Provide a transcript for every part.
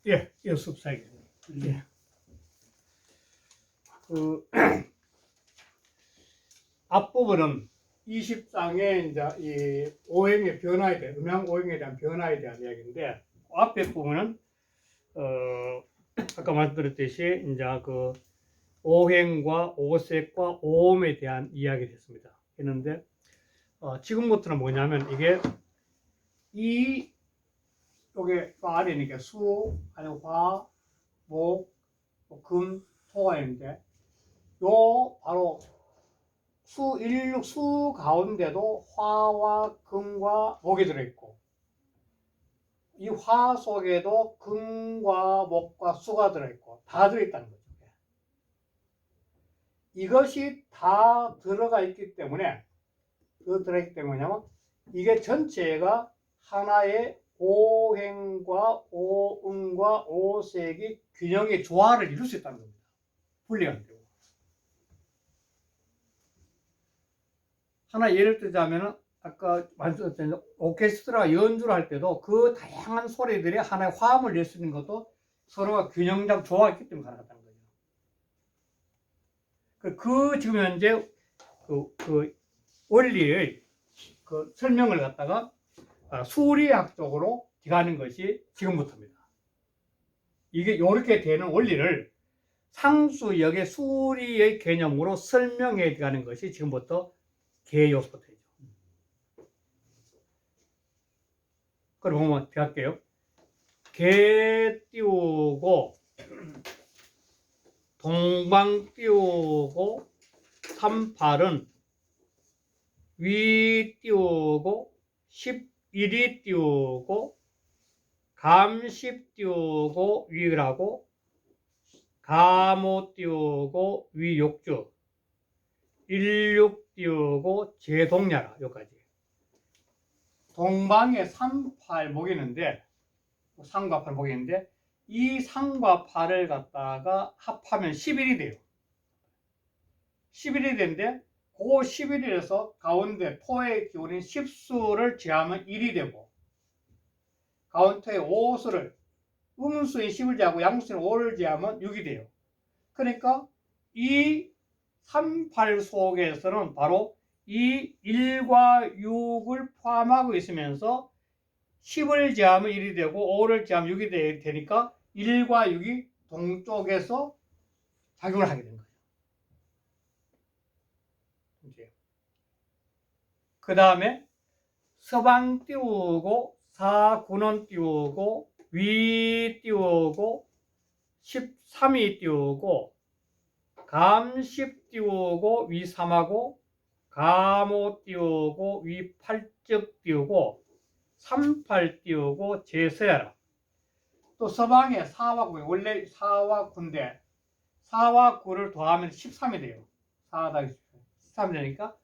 예, 연습 사기. 예. 앞부분은 20장의 이제 이 오행의 변화에 대한, 음양 오행에 대한 변화에 대한 이야기인데, 앞에 부분은 아까 말씀드렸듯이 이제 그 오행과 오색과 오음에 대한 이야기를 했습니다. 했는데 지금부터는 뭐냐면 이게 요게 아래니까 수, 아니면 화, 목, 금, 토가 있는데 요 바로 수, 일육 수 가운데도 화와 금과 목이 들어있고 이 화 속에도 금과 목과 수가 들어있고 다 들어있다는 거죠. 이것이 다 들어가 있기 때문에 뭐냐면 이게 전체가 하나의 오행과 오음과 오색이 균형의 조화를 이룰 수 있다는 겁니다. 분리가 안 되고. 하나 예를 들자면 아까 말씀드렸던 오케스트라 연주를 할 때도 그 다양한 소리들이 하나의 화음을 낼 수 있는 것도 서로가 균형적 조화가 있기 때문에 가능하다는 거죠. 지금 현재 그 원리의 그 설명을 갖다가 수리학적으로 기하는 것이 지금부터입니다. 이게 이렇게 되는 원리를 상수역의 수리의 개념으로 설명해 가는 것이 지금부터 개요소부터죠. 그럼 한번 할게요. 개 띄우고 동방 띄우고 38은 위 띄우고 11이 띄우고 감10 띄우고 위라고 감5 띄우고 위 욕주 16 띄우고 제동야라 여기까지. 동방에 3, 8 목이 있는데 3과 8 목이 있는데 이 3과 8을 갖다가 합하면 11이 돼요. 11이 되는데 그 11일에서 가운데 토의 기운인 10수를 제하면 1이 되고 가운데의 5수를 음수인 10을 제하고 양수인 5를 제하면 6이 돼요. 그러니까 이 3, 8 속에서는 바로 이 1과 6을 포함하고 있으면서 10을 제하면 1이 되고 5를 제하면 6이 되니까 1과 6이 동쪽에서 작용을 하게 된 거예요. 그 다음에 서방 띄우고 사군원 띄우고 위 띄우고 13이 띄우고 감10 띄우고 위 3하고 감5 띄우고 위 8적 띄우고 38 띄우고 제서야라. 또 서방에 4와 9, 원래 4와 9인데 4와 9를 더하면 13이 돼요. 4다 13이 되니까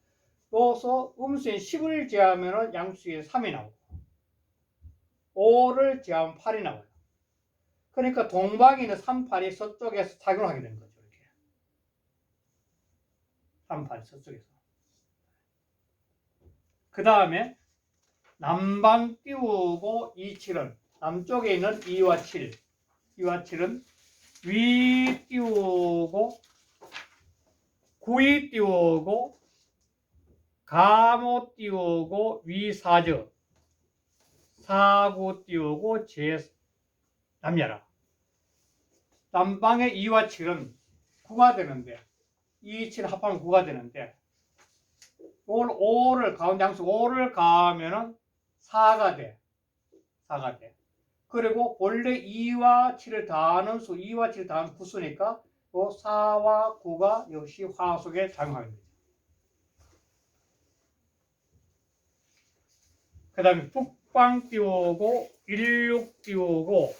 또서 음수인 10을 제하면 양수에 3이 나오고 5를 제하면 8이 나와요. 그러니까 동방에 있는 3, 8이 서쪽에서 작용하게 되는 거죠. 이렇게. 3, 8이 서쪽에서. 그 다음에 남방 띄우고 2, 7은 남쪽에 있는 2와 7 2와 7은 위 띄우고 9이 띄우고 감5 띄우고 위 4죠. 4, 9 띄우고 제 남야라. 남방의 2와 7은 9가 되는데 2, 7 합하면 9가 되는데 5를 가운데 양수 5를 가하면은 4가 돼. 4가 돼. 그리고 원래 2와 7을 더하는 수 2와 7을 더하는 구수니까 또 4와 9가 역시 화 속에 작용하게 되죠. 그 다음에 북방 띄우고 16 띄우고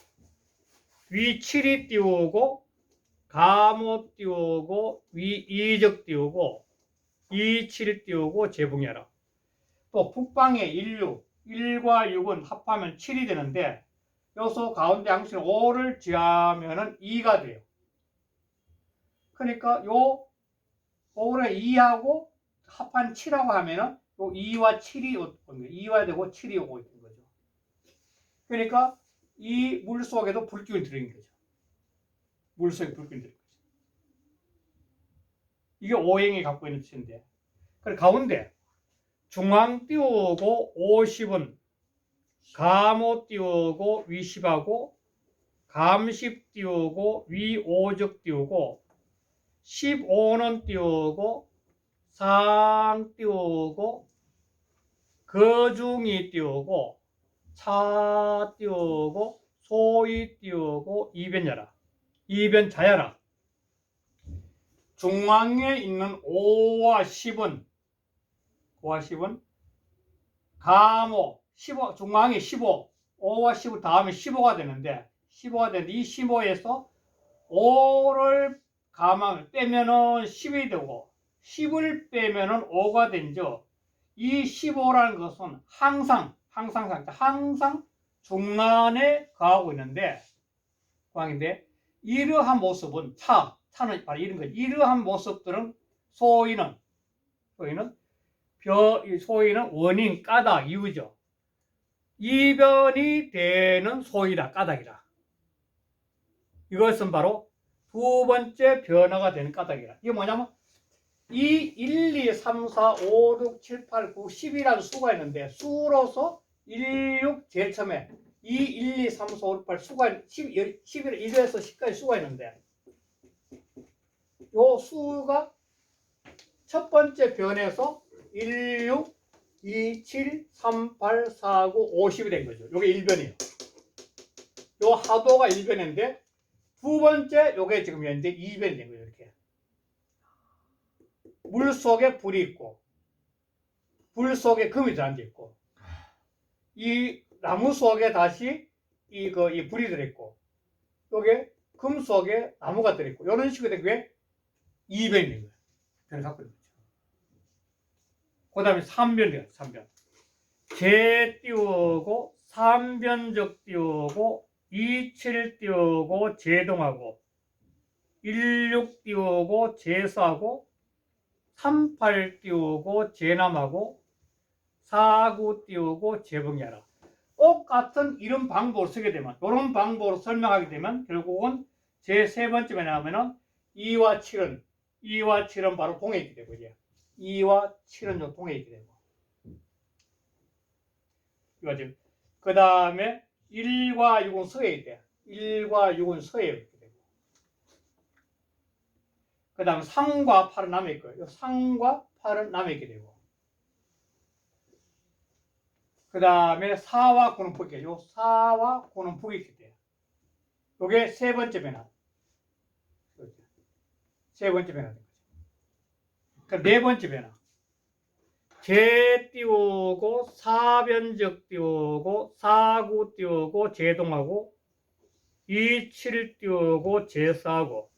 위 7이 띄우고 감5 띄우고 위 2적 띄우고 2, 7 띄우고 제붕해라. 또 북방에 16, 1과 6은 합하면 7이 되는데 여기서 가운데 양수인 5를 제하면 2가 돼요. 그러니까 요 5를 2하고 합한 7하고 하면은 요 2와 7이 2와 되고 7이 오고 있는 거죠. 그러니까 이 물 속에도 불기운이 들어있는 거죠. 물 속에 불기운이 들어있는 거죠. 이게 오행이 갖고 있는 뜻인데, 그래 가운데 중앙 띄우고 50은 감오 띄우고 위10하고 감10 띄우고 위5적 띄우고 15는 띄우고 상 띄우고 거중이 띄우고 차 띄우고 소이 띄우고 이변야라. 이변자야라. 중앙에 있는 5와 10은 감오 15, 중앙에 15, 5와 15 다음에 15가 되는데 이 15에서 5를 감을 빼면은 10이 되고 10을 빼면은 5가 된죠. 이 15라는 것은 항상 중간에 거하고 있는데 이러한 모습은 차는 바로 이런 거죠. 이러한 모습들은 소위는 원인, 까닭, 이유죠. 이변이 되는 소위다, 까닭이다. 이것은 바로 두 번째 변화가 되는 까닭이다. 이게 뭐냐면 이 1, 2, 3, 4, 5, 6, 7, 8, 9, 10이라는 수가 있는데 수로서 1, 6 제일 처음에 2, 1, 2, 3, 4, 5, 6, 8 수가 1에서 10까지 수가 있는데 요 수가 첫 번째 변에서 1, 6, 2, 7, 3, 8, 4, 9, 50이 된 거죠. 요게 1변이에요. 요 하도가 1변인데 두 번째 요게 지금 현재 2변이 된 거예요. 이렇게 물 속에 불이 있고 불 속에 금이 들어앉아 있고 이 나무 속에 다시 이 불이 들어있고 요게 금 속에 나무가 들어있고 이런 식으로 된 게 2변이 된 거예요. 변을 갖고 있는 거죠. 그 다음에 3변이에요. 3변 재 띄우고 3변적 띄우고 27 띄우고 재동하고 16 띄우고 재수하고 38 띄우고 재남하고 49 띄우고 재봉이하라. 똑같은 이런 방법으로 쓰게 되면 이런 방법으로 설명하게 되면 결국은 제 세 번째에 나오면은 2와 7은 바로 동에 있게 되고 이제 2와 7은 동에 있게 되고 이거죠. 그 다음에 1과 6은 서에 있대. 1과 6은 서에 있게 되고 그 다음 3과 8은 남에 있고요. 3과 8은 남에 있게 되고 그 다음에 4와 9는 북에 요 4와 9는 북에 있게 돼요. 요게 세 번째 변화. 세 번째 변화 된 거죠. 그러니까 네 번째 변화. 재 띄우고 4변적 띄우고 4구 띄우고 재동하고 27 띄우고 재수하고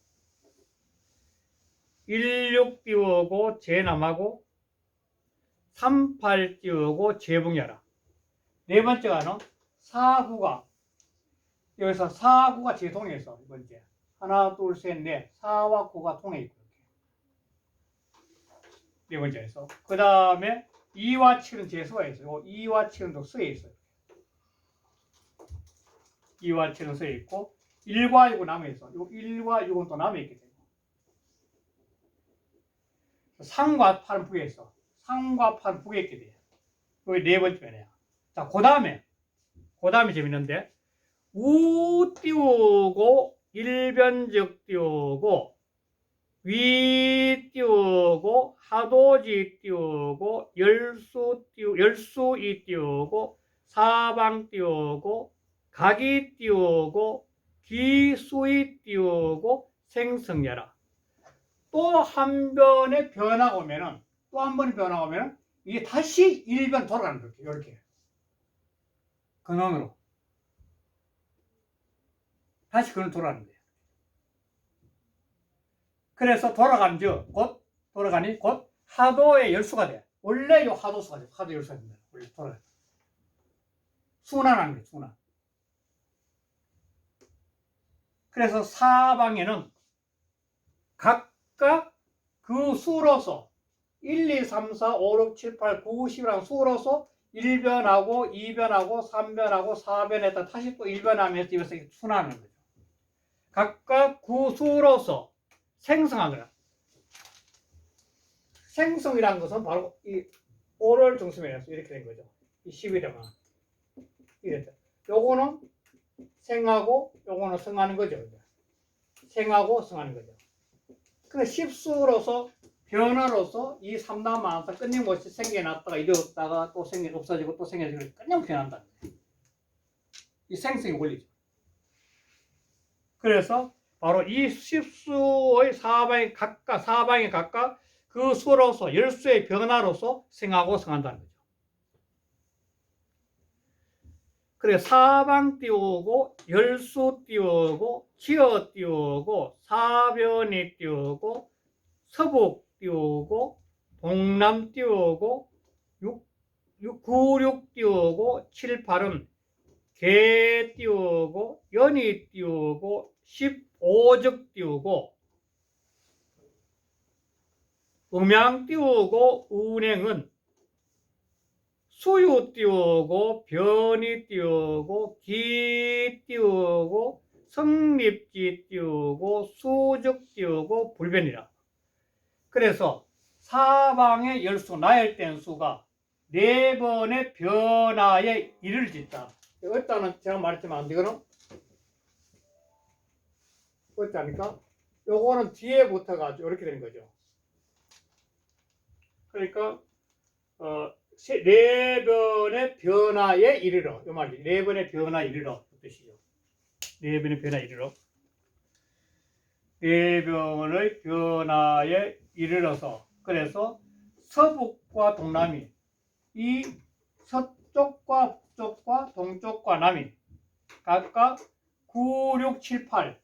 16 띄우고 재남하고 38 띄우고 재붕야라. 네 번째가는 4구가 여기서 4구가 재동해 있어. 이번째 하나 둘 셋 넷 4와 9가 통해 있고 네 번째에서 그 다음에 2와 7은 재수가 있어요. 2와 7은 또 수에 있어요. 2와 7은 수에 있고 1과 6은 남에 있어. 1과 6은 또 남에 있게 되고 3과 8은 북에 있어. 3과 8은 북에 있게 돼요. 이게 네 번째 변이야. 자, 그 다음에 재밌는데 우 띄우고 1변적 띄우고 위 띄우고 하도지 띄우고 열수이 띄우고 사방 띄우고 각이 띄우고 기수이 띄우고 생성여라. 또 한 번의 변화가 오면은 이게 다시 1변 돌아가는 거예요. 이렇게 근원으로 다시 근원 돌아가는 거예요. 그래서 돌아가니 곧 하도의 열수가 돼. 원래 요 하도수가 돼. 하도 열수가 된다. 원래 돌아가. 순환하는 거예요. 순환. 그래서 사방에는 각각 그 수로서 1, 2, 3, 4, 5, 6, 7, 8, 9, 10이라는 수로서 1변하고 2변하고 3변하고 4변에다 다시 또 1변하면서 이것을 순환하는 거죠. 각각 구수로서 생성한 거야. 생성이라는 것은 바로 이 5를 중심에 해서 이렇게 된 거죠. 이 11회만. 이랬죠. 요거는 생하고 요거는 성하는 거죠. 생하고 성하는 거죠. 그 십수로서 변화로서 이 삼단만사 끊임없이 생겨났다가 이루었다가 또 없어지고 또 생겨지고 끊임없이 변한다는 거예요. 이 생성의 원리죠. 그래서 바로 이 십수의 사방에 각각 그 수로서 열수의 변화로서 생하고 성한다는 거죠. 그래 사방 띄우고 열수 띄우고 기어 띄우고 사변이 띄우고 서북 띄우고 동남 띄우고 96 띄우고 7, 8은 개 띄우고 연이 띄우고 15적 띄우고 음양 띄우고 운행은 수유 띄우고 변이 띄우고 기 띄우고 성립지 띄우고 수적 띄우고 불변이라. 그래서 사방의 열수 나열된 수가 4번의 변화에 이를 짓다. 일단은 제가 말했지만 이거는 어쩌니까 요거는 뒤에 붙어가지고 이렇게 되는 거죠. 그러니까 4번의 변화에 이르러 이 말이 4번의 변화에 이르러 그 뜻이죠. 4번의 변화에 이르러 4번의 변화에 이르러서 그래서 서북과 동남이 이 서쪽과 북쪽과 동쪽과 남이 각각 9, 6, 7, 8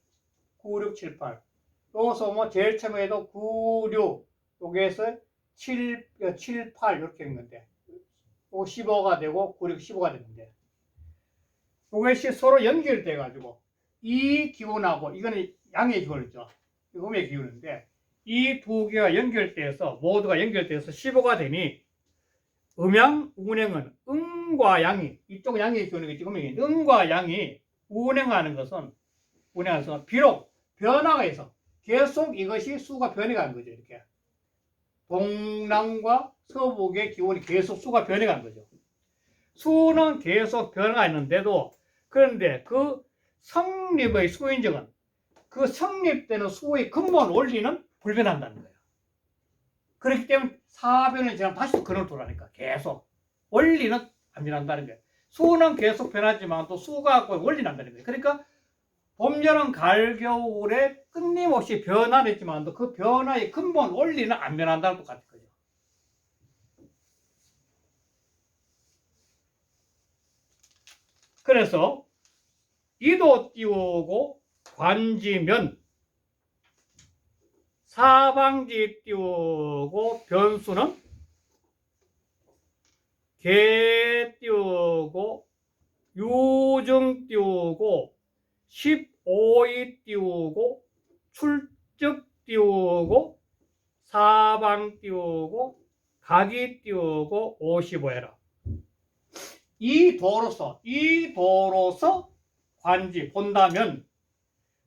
여기서 뭐 제일 처음에도 9, 6 여기에서 7, 8 이렇게 된 건데 15가 되고 9, 6, 15가 되는데 이것이 서로 연결돼 가지고 이 기운하고 이거는 양의 기운이죠. 음의 기운인데 이 두 개가 연결돼서 모두가 연결돼서 15가 되니 음양 운행은 음과 양이 이쪽은 양의 기운이겠지. 음과 양이 운행하는 것은 비록 변화가 있어 계속 이것이 수가 변해가는 거죠. 이렇게 동남과 서북의 기온이 계속 수가 변해가는 거죠. 수는 계속 변화가 있는데도 그런데 그 성립의 수인적은 그 성립되는 수의 근본 원리는 불변한다는 거예요. 그렇기 때문에 사변을 지나면 다시 또 근원을 돌아가니까 계속 원리는 안 변한다는 거예요. 수는 계속 변하지만 또 수가 원리는 난다는 거예요. 그러니까 봄, 여름, 가을, 겨울에 끊임없이 변화는 있지만 그 변화의 근본 원리는 안 변한다는 똑같은 거죠. 그래서 이도 띄우고 관지면 사방지 띄우고 변수는 개 띄우고 유증 띄우고 15이 띄우고 출적 띄우고 사방 띄우고 각이 띄우고 55해라. 이 도로서 관지 본다면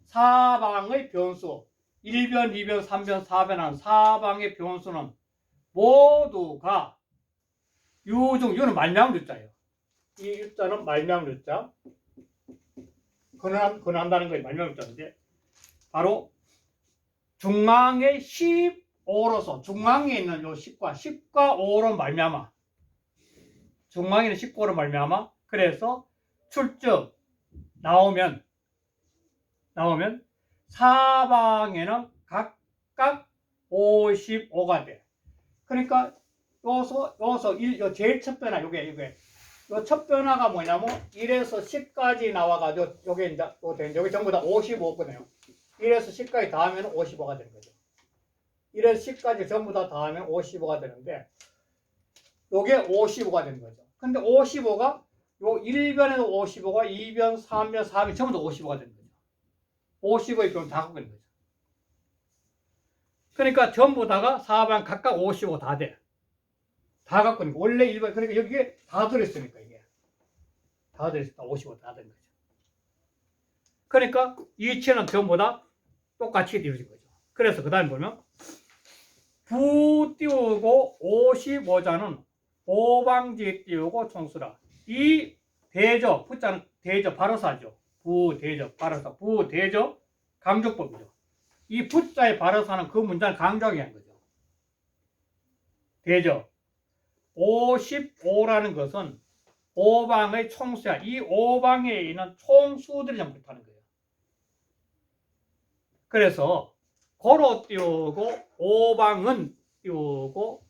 사방의 변수 1변, 2변, 3변, 4변한 사방의 변수는 모두가 유중, 유는 말미암은 유자예요. 이 유자는 말미암은 유자. 근한다는 거예요. 말미암은 유자인데 바로 중앙의 15로서 중앙에 있는 요 10과 5로 말미암아. 중앙에 있는 19로 말미암아. 그래서 출적 나오면 사방에는 각각 55가 돼. 그러니까 여기서 제일 첫 변화 요게 요 첫 변화가 뭐냐면 1에서 10까지 나와가지고 요게 전부 다 55거든요. 1에서 10까지 더하면 55가 되는 거죠. 1에서 10까지 전부 다 더하면 55가 되는데 요게 55가 되는 거죠. 근데 55가 요 1변에도 55가 2변, 3변, 4변 전부 다 55가 되는 거죠. 50의 변 다 갖고 있는 거죠. 그러니까 전부 다가 사방 각각 55 다 돼. 다 갖고 있는 거. 원래 일반, 그러니까 여기에 다 들어있으니까 이게. 다 들어있다. 55 다 된 거죠. 그러니까 이치는 전부 다 똑같이 이루어진 거죠. 그래서 그 다음에 보면 부 띄우고 55자는 오방지 띄우고 총수라. 이 대저, 부자는 대저 발어사죠. 부대저 발어사. 부대저 강조법이죠. 이 부자의 발어사는 그 문장을 강조하게 한 거죠. 대저 55라는 것은 오방의 총수야. 이 오방에 있는 총수들이 전부 뜻하는 거예요. 그래서 고로 띄우고 오방은 띄우고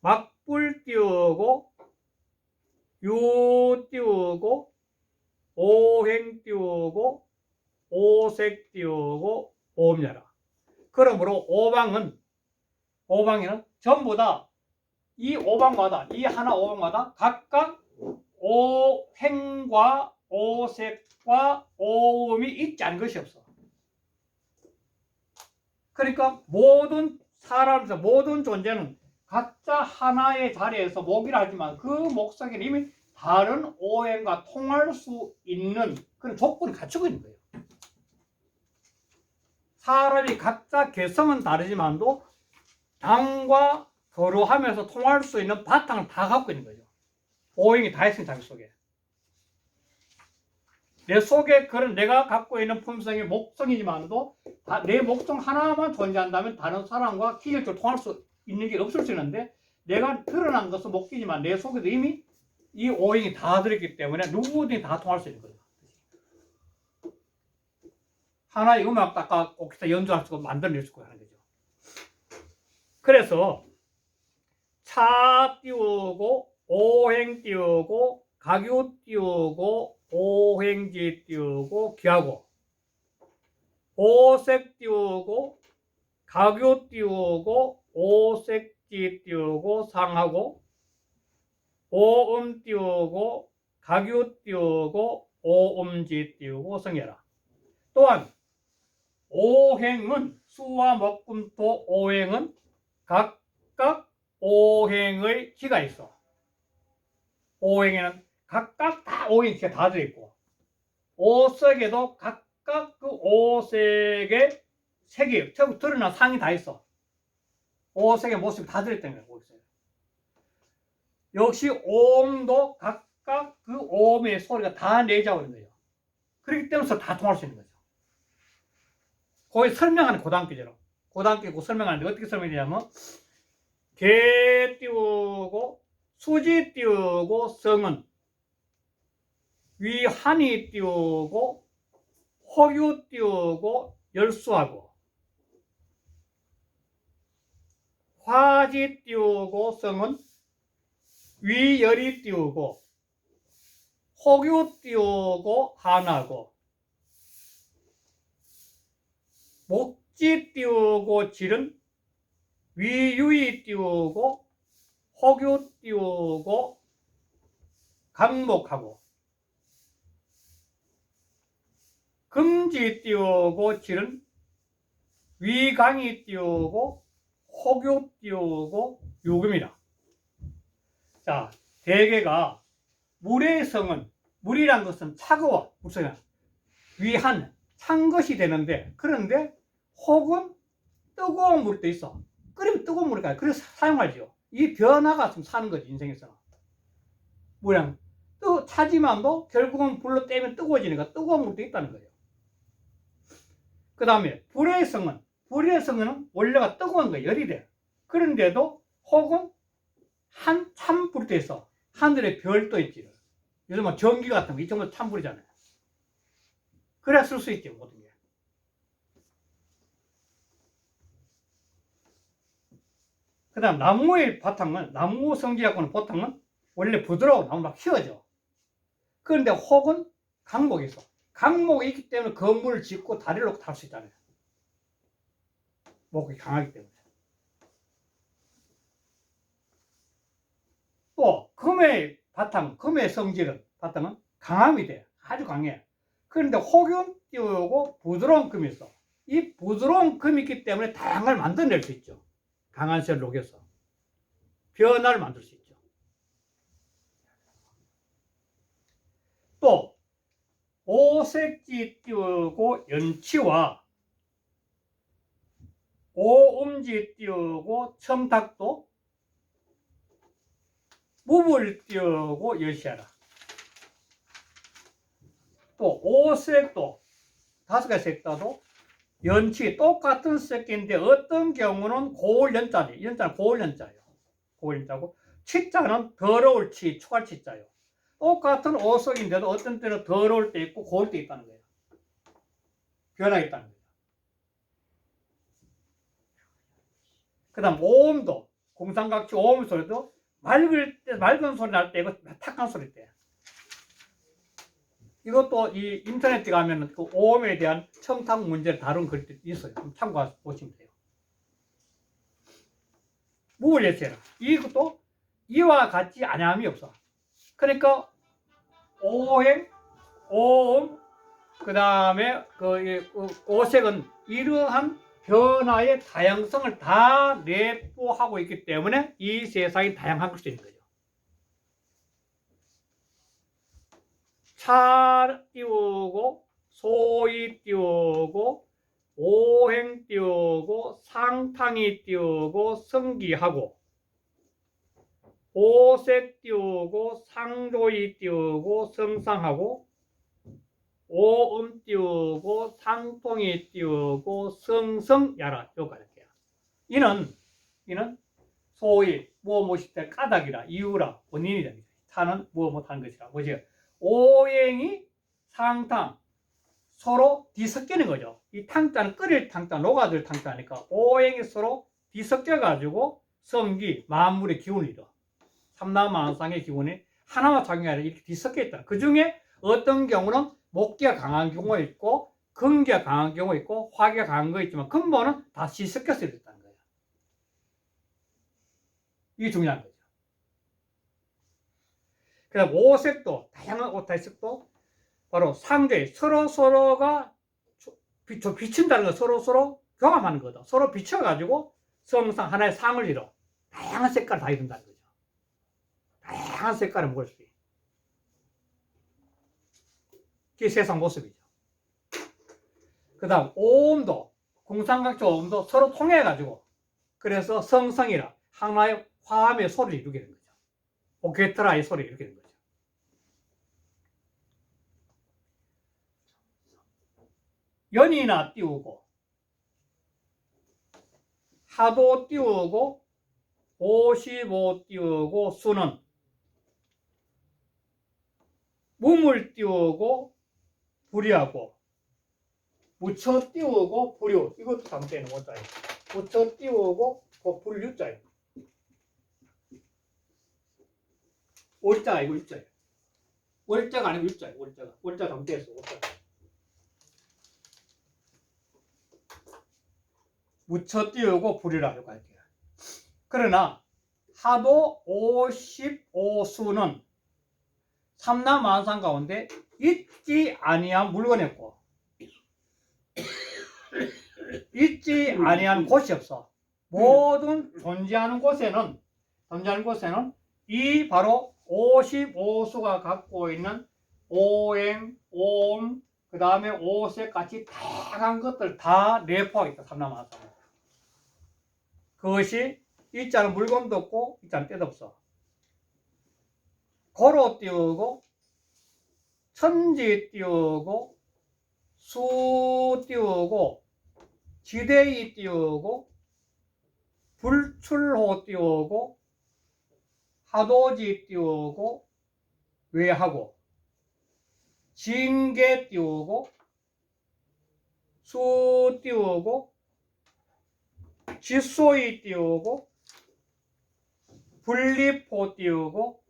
막불 띄우고 유 띄우고 오행 띄우고 오색 띄우고 오음여라. 그러므로 오방에는 전부 다 이 오방마다, 이 하나 오방마다 각각 오행과 오색과 오음이 있지 않은 것이 없어. 그러니까 모든 사람에서 모든 존재는 각자 하나의 자리에서 목이라 하지만 그 목석에는 이미 다른 오행과 통할 수 있는 그런 조건을 갖추고 있는 거예요. 사람이 각자 개성은 다르지만도 당과 거루하면서 통할 수 있는 바탕을 다 갖고 있는 거죠. 오행이 다 있으니 자기 속에. 내 속에 그런 내가 갖고 있는 품성이 목성이지만도 내 목성 하나만 존재한다면 다른 사람과 기질적으로 통할 수 있는 게 없을 수 있는데 내가 드러난 것은 목기지만 내 속에도 이미 이 오행이 다 들어있기 때문에 누구든지 다 통할 수 있는 거예요. 하나의 음악 닦아 옥기타 연주할 수 있고 만들어낼 수 있고 하는 거죠. 그래서 차 띄우고 오행 띄우고 가교 띄우고 오행지 띄우고 기하고 오색 띄우고 가교 띄우고 오색지 띄우고 상하고 오음 띄우고 가교 띄우고 오음지 띄우고 성해라. 또한 오행은 수와 목금토 오행은 각각 오행의 기가 있어. 오행에는 각각 다 오행 기가 다 들어있고 오색에도 각각 그 오색의 색이 드러난 상이 다 있어. 오색의 모습이 다 들어있다는 거예요. 역시 오음도 각각 그 오음의 소리가 다 내자고 있는 거예요. 그렇기 때문에 다 통할 수 있는 거죠. 거기 설명하는 고단기죠. 고단기고 설명하는데 어떻게 설명하냐면 개 띄우고 수지 띄우고 성은 위한이 띄우고 혹유 띄우고 열수하고 화지 띄우고 성은 위열이 띄우고 혹유 띄우고 한하고 목지 띄우고 질은 위유이 띄우고 혹유 띄우고 강목하고 금지 띄우고 질은 위강이 띄우고 혹유 띄우고 유금이라. 자, 대개가 물의 성은 물이란 것은 차가워 물성이 위한 찬 것이 되는데 그런데 혹은 뜨거운 물도 있어. 끓이면 뜨거운 물이 가요. 그래서 사용하죠. 이 변화가 좀 사는 거지 인생에서. 뭐냐 차지만도 결국은 불로 떼면 뜨거워지니까 뜨거운 물도 있다는 거예요. 그 다음에 불의 성은 원래가 뜨거운 거예요. 열이 돼. 그런데도 혹은 한 찬불이 돼 있어. 하늘에 별도 있지. 요즘은 전기 같은 거 이 정도 찬불이잖아요. 그래야 쓸 수 있지 모든 게. 그 다음 나무의 바탕은 나무 성질하고는 보통은 원래 부드러워 나무가 휘어져. 그런데 혹은 강목이 있어. 강목이 있기 때문에 건물을 짓고 다리를 놓고 탈 수 있잖아요. 목이 강하기 때문에. 또 금의 바탕, 금의 성질은 바탕은 강함이 돼. 아주 강해. 그런데 혹은 띄우고 부드러운 금이 있어. 이 부드러운 금이 있기 때문에 다양한 걸 만들어낼 수 있죠. 강한 쇠를 녹여서 변화를 만들 수 있죠. 또 오색지 띄우고 연치와 오음지 띄우고 첨탁도 무을 띄우고 열시하라. 또 오색도 5가지 색다도 연치 똑같은 색인데 어떤 경우는 고을 연자네. 연자는 고을 연자예요. 고을 연자고 치자는 더러울 치, 추할 치자예요. 똑같은 오색인데도 어떤 때는 더러울 때 있고 고울 때 있다는 거예요. 변화가 있다는 거예요. 그 다음 오음도 공상각지 오음 소리도 맑을 때 맑은 소리 날 때 이거 탁한 소리 때. 이것도 이 인터넷에 가면 그 오음에 대한 첨탑 문제를 다룬 글이 있어요. 참고해 보시면 돼요. 무을 예체라. 이것도 이와 같이 아니함이 없어. 그러니까 오행, 오음, 그 다음에 그 오색은 이러한 변화의 다양성을 다 내포하고 있기 때문에 이 세상이 다양한 걸 수 있는 거죠. 차 띄우고 소이 띄우고 오행 띄우고 상탕이 띄우고 성기하고 오색 띄우고 상조이 띄우고 성상하고 오음 띄우고 상통이 띄우고 성성야라. 요거 할게요. 이는 소위 무엇이 될 까닭이라 이유라 원인이다. 차는 무엇 못하는 것이라. 뭐지? 오행이 상탕 서로 뒤섞이는 거죠. 이 탕자는 끓일 탕자, 녹아들 탕자니까 오행이 서로 뒤섞여 가지고 성기 만물의 기운이 돼. 삼라만상의 기운이 하나만 작용이 아니라 이렇게 뒤섞여 있다. 그 중에 어떤 경우는 목기가 강한 경우가 있고 금기가 강한 경우가 있고 화기가 강한 거 있지만 근본은 다 뒤섞여서 있다는 거예요. 이게 중요한 거죠. 그다음 오색도 다양한 오색도 바로 상대 서로가 비춘다는 거 서로 경험하는 거다. 서로 비춰가지고 성상 하나의 상을 이뤄 다양한 색깔을 다 이룬다는 거죠. 다양한 색깔을 먹을 수 있어요. 그게 세상 모습이죠. 그 다음 오음도 공상각지 오음도 서로 통해가지고 그래서 성성이라 하나의 화음의 소리를 이루게 된 거죠. 오케스트라의 소리를 이루게 된 거죠. 연이나 띄우고 하도 띄우고 55 띄우고 수는 무물 띄우고 불이하고 무쳐 띄우고 불유. 이것도 잘못되는 거자예요. 무쳐 띄우고 불유자예요. 월자가 아니고 유자예요. 월자가 아니고 유자예요. 월자 잘못됐어. 무쳐 띄우고 불이라고 할게요. 그러나 하도 55수는 삼라만상 가운데 있지 아니한 물건이었고 있지 아니한 곳이 없어. 모든 존재하는 곳에는 이 바로 55수가 갖고 있는 오행, 오음, 그 다음에 오색 같이 다양한 것들 다 내포하고 있다. 삼라만상. 그것이 있자는 물건도 없고 있자는 때도 없어. 고로 띄우고 천지 띄우고 수 띄우고 지대이 띄우고 불출호 띄우고 하도지 띄우고 외하고 징계 띄우고 수 띄우고 지소이 띄우고 분리포 띄우고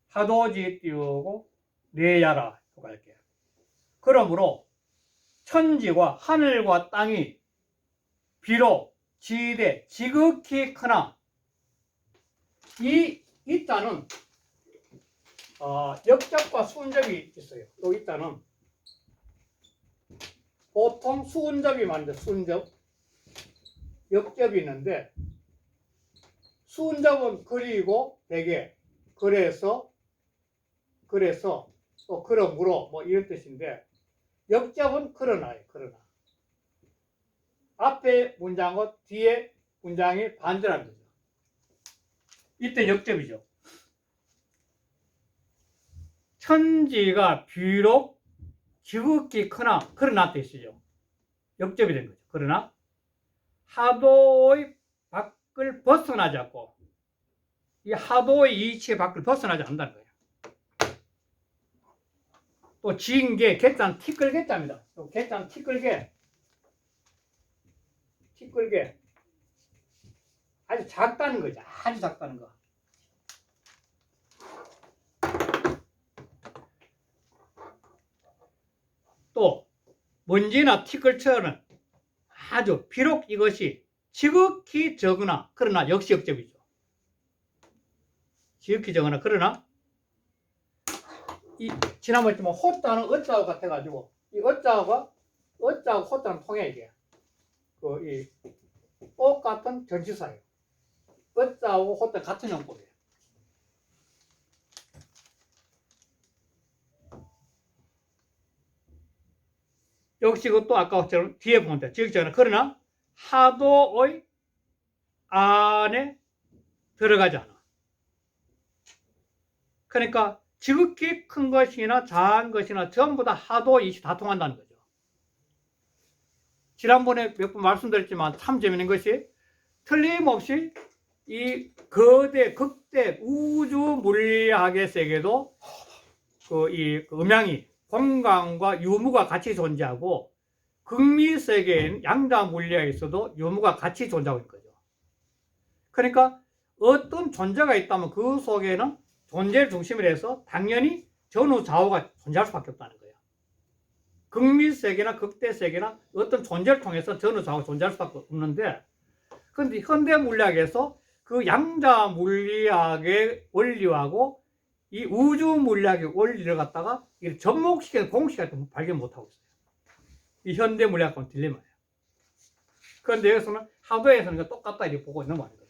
하도지 띄우고 내야라 할게요. 그러므로 천지와 하늘과 땅이 비록 지대 지극히 크나 이 있다는 역접과 수운접이 있어요. 또 있다는 보통 수운접이 많은데 수운접 역접이 있는데 순접은 그리고 되게 그래서 또 그러므로 뭐 이런 뜻인데 역접은 그러나예요. 그러나 앞에 문장과 뒤에 문장이 반대라는 거죠. 이때 역접이죠. 천지가 비록 지극히 크나 그러나 뜻이죠. 역접이 된 거죠. 그러나 하도의 밖을 벗어나지 않고 이 하도의 이치의 밖을 벗어나지 않는다는 거예요. 또 지인계 개자는 티끌개자입니다. 개자는 티끌개 아주 작다는 거죠. 아주 작다는 거. 또 먼지나 티끌처럼 아주 비록 이것이 지극히 적으나 그러나 역시 역접이죠. 지극히 적으나 그러나 이 지난번에 했지만 호자는 어자하고 같아가지고 이 어자하고 호자는 통해 이게 그 이 똑같은 전치사예요. 어자하고 호자 같은 용법이에요. 역시 그것도 아까처럼 뒤에 보면 돼. 지극히 적으나 그러나 하도의 안에 들어가지 않아. 그러니까 지극히 큰 것이나 작은 것이나 전부 다 하도 이치 다 통한다는 거죠. 지난번에 몇 번 말씀드렸지만 참 재밌는 것이 틀림없이 이 거대 극대 우주 물리학의 세계도 이 음양이 공간과 유무가 같이 존재하고 극미 세계인 양자 물리학에서도 유무가 같이 존재하고 있는 거죠. 그러니까 어떤 존재가 있다면 그 속에는 존재를 중심으로 해서 당연히 전후 좌우가 존재할 수밖에 없다는 거예요. 극미 세계나 극대 세계나 어떤 존재를 통해서 전후 좌우 존재할 수밖에 없는데, 그런데 현대 물리학에서 그 양자 물리학의 원리하고 이 우주 물리학의 원리를 갖다가 접목시키는 공식을 발견 못하고 있어요. 이 현대 물리학과는 딜레마예요. 그런데 여기서는 하도에서는 똑같다 이렇게 보고 있는 거예요.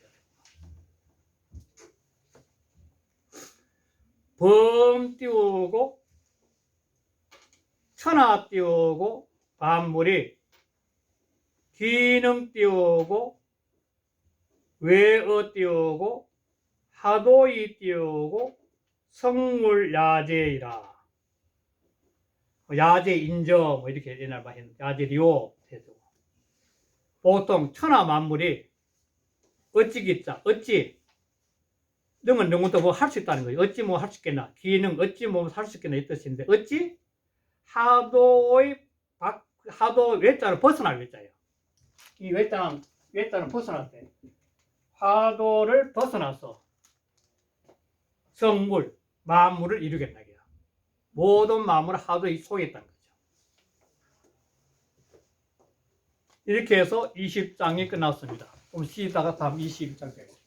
범 띄우고 천하 띄우고 반물이 기능 띄우고 외어 띄우고 하도이 띄우고 성물 야제이라. 야제 인저 뭐 이렇게 옛날 많이 했는데 야제리오 해서 보통 천하 만물이 어찌기자 어찌 능은 능은도 뭐 할 수 있다는 거예요. 어찌 뭐 할 수 있겠나. 기능 어찌 뭐 할 수 있겠나 이 뜻인데 어찌 하도의 하도 외자를 벗어날 외자예요. 이 외자는 벗어날 때 하도를 벗어나서 성물 만물을 이루겠다. 모든 만물은 하도의 속에 있다는 거죠. 이렇게 해서 20장이 끝났습니다. 그럼 쉬다가 다음 21장 되겠습니다.